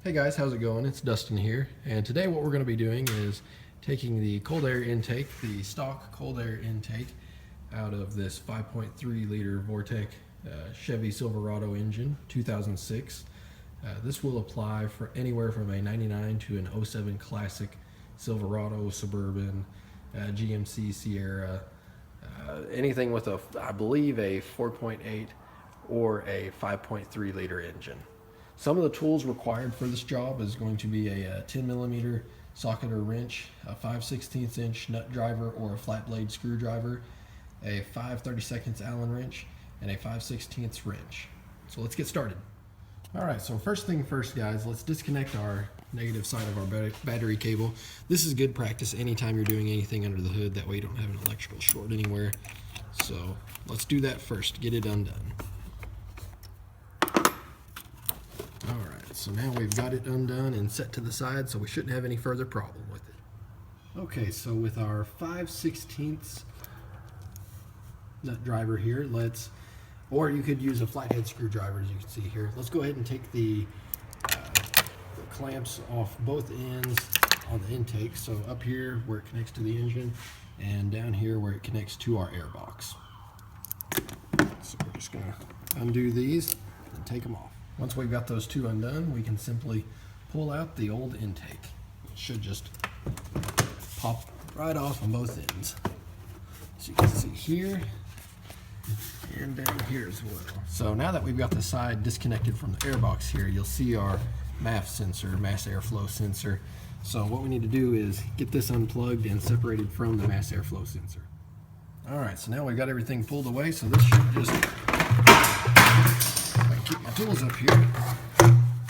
Hey guys, how's it going? It's Dustin here, and today what we're going to be doing is taking the cold air intake, the stock cold air intake, out of this 5.3 liter Vortec Chevy Silverado engine, 2006. This will apply for anywhere from a 99 to an 07 Classic Silverado, Suburban, GMC Sierra, anything with I believe a 4.8 or a 5.3 liter engine. Some of the tools required for this job is going to be a 10 millimeter socket or wrench, a 5/16 inch nut driver or a flat blade screwdriver, a 5/32 Allen wrench, and a 5/16 wrench. So let's get started. Alright, so first thing first guys, let's disconnect our negative side of our battery cable. This is good practice anytime you're doing anything under the hood, that way you don't have an electrical short anywhere. So let's do that first, get it undone. Alright, so now we've got it undone and set to the side, so we shouldn't have any further problem with it. Okay, so with our 5/16 nut driver here, or you could use a flathead screwdriver as you can see here. Let's go ahead and take the clamps off both ends on the intake. So up here where it connects to the engine, and down here where it connects to our airbox. So we're just gonna undo these and take them off. Once we've got those two undone, we can simply pull out the old intake. It should just pop right off on both ends. So you can see here and down here as well. So now that we've got the side disconnected from the airbox here, you'll see our MAF sensor, mass airflow sensor. So what we need to do is get this unplugged and separated from the mass airflow sensor. Alright, so now we've got everything pulled away, so this should just, if I can keep my tools up here,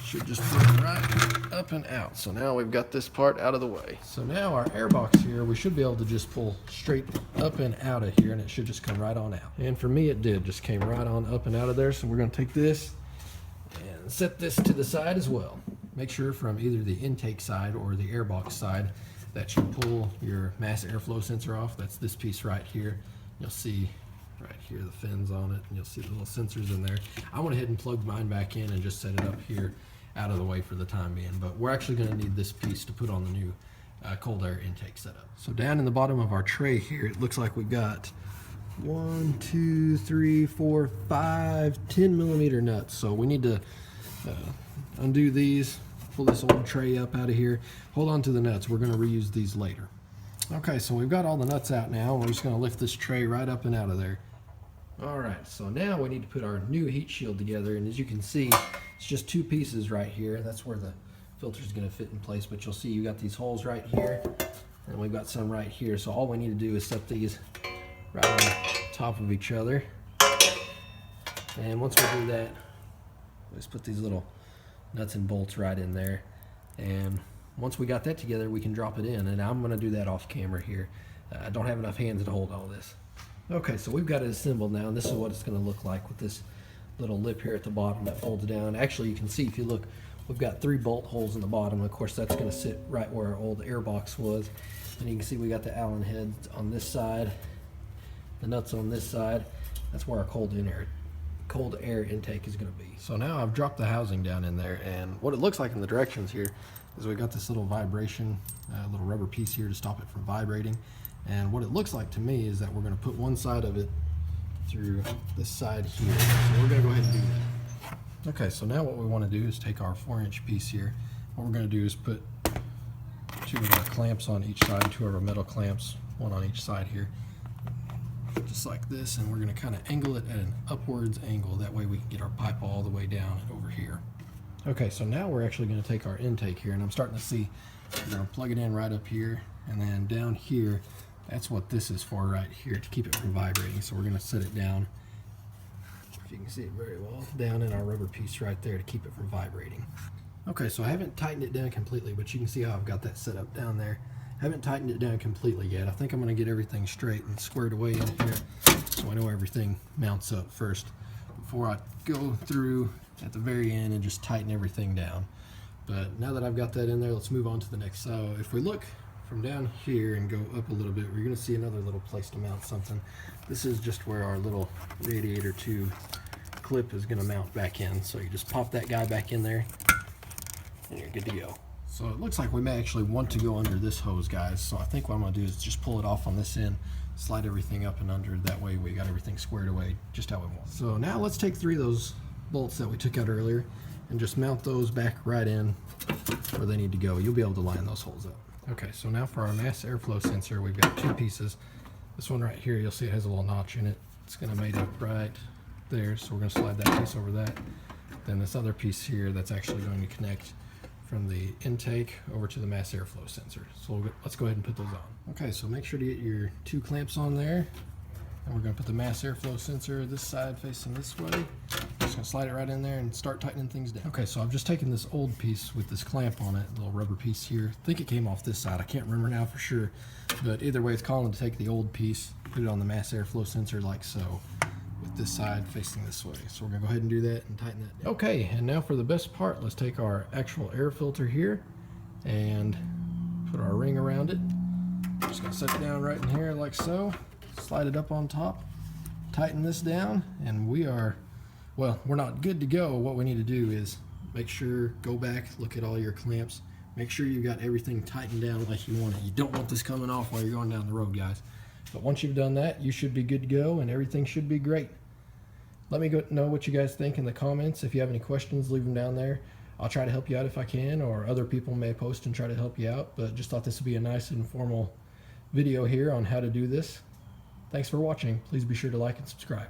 should just pull it right up and out. So now we've got this part out of the way. So now our airbox here, we should be able to just pull straight up and out of here, and it should just come right on out. And for me it did, just came right on up and out of there. So we're going to take this and set this to the side as well. Make sure from either the intake side or the airbox side that you pull your mass airflow sensor off. That's this piece right here. You'll see right here the fins on it, and you'll see the little sensors in there. I went ahead and plugged mine back in and just set it up here out of the way for the time being, but we're actually going to need this piece to put on the new cold air intake setup. So down in the bottom of our tray here, it looks like we've got 1, 2, 3, 4, 5 10 millimeter nuts. So we need to undo these, pull this old tray up out of here, hold on to the nuts. We're going to reuse these later. Okay, so we've got all the nuts out now. We're just going to lift this tray right up and out of there. Alright, so now we need to put our new heat shield together, and as you can see, it's just two pieces right here. That's where the filter is going to fit in place, but you'll see you got these holes right here, and we've got some right here. So all we need to do is set these right on top of each other, and once we do that, let's put these little nuts and bolts right in there, and once we got that together, we can drop it in, and I'm going to do that off camera here. I don't have enough hands to hold all this. Okay, so we've got it assembled now, and this is what it's going to look like with this little lip here at the bottom that folds down. Actually, you can see if you look, we've got 3 bolt holes in the bottom. Of course, that's going to sit right where our old airbox was. And you can see we got the Allen heads on this side, the nuts on this side. That's where our cold air intake is going to be. So now I've dropped the housing down in there, and what it looks like in the directions here is we got this little vibration, little rubber piece here to stop it from vibrating. And what it looks like to me is that we're going to put one side of it through this side here. So we're going to go ahead and do that. Okay, so now what we want to do is take our 4-inch piece here. What we're going to do is put 2 of our clamps on each side, 2 of our metal clamps, 1 on each side here, just like this, and we're going to kind of angle it at an upwards angle. That way we can get our pipe all the way down and over here. Okay, so now we're actually going to take our intake here, and I'm starting to see, we're going to plug it in right up here, and then down here, that's what this is for right here, to keep it from vibrating. So we're going to set it down, if you can see it very well, down in our rubber piece right there to keep it from vibrating. Okay, so I haven't tightened it down completely, but you can see how I've got that set up down there. I haven't tightened it down completely yet. I think I'm going to get everything straight and squared away in here, so I know everything mounts up first before I go through at the very end and just tighten everything down. But now that I've got that in there, let's move on to the next. So if we look from down here and go up a little bit, we're going to see another little place to mount something. This is just where our little radiator tube clip is going to mount back in. So you just pop that guy back in there, and you're good to go. So it looks like we may actually want to go under this hose, guys. So I think what I'm gonna do is just pull it off on this end, slide everything up and under. That way we got everything squared away just how we want. So now let's take 3 of those bolts that we took out earlier and just mount those back right in where they need to go. You'll be able to line those holes up. Okay, so now for our mass airflow sensor, we've got 2 pieces. This one right here, you'll see it has a little notch in it. It's gonna mate up right there, so we're gonna slide that piece over that. Then this other piece here, that's actually going to connect from the intake over to the mass airflow sensor. So let's go ahead and put those on. Okay, so make sure to get your 2 clamps on there. And we're gonna put the mass airflow sensor this side facing this way. Just gonna slide it right in there and start tightening things down. Okay, so I've just taken this old piece with this clamp on it, a little rubber piece here. I think it came off this side, I can't remember now for sure. But either way, it's calling to take the old piece, put it on the mass airflow sensor like so, with this side facing this way. So we're gonna go ahead and do that and tighten that down. Okay, and now for the best part, let's take our actual air filter here and put our ring around it. Just gonna set it down right in here like so. Slide it up on top, tighten this down, and we are, well, we're not good to go. What we need to do is make sure, go back, look at all your clamps, make sure you got everything tightened down like you want it. You don't want this coming off while you're going down the road, guys. But once you've done that, you should be good to go and everything should be great. Let me know what you guys think in the comments. If you have any questions, leave them down there. I'll try to help you out if I can, or other people may post and try to help you out, but just thought this would be a nice informal video here on how to do this. Thanks for watching. Please be sure to like and subscribe.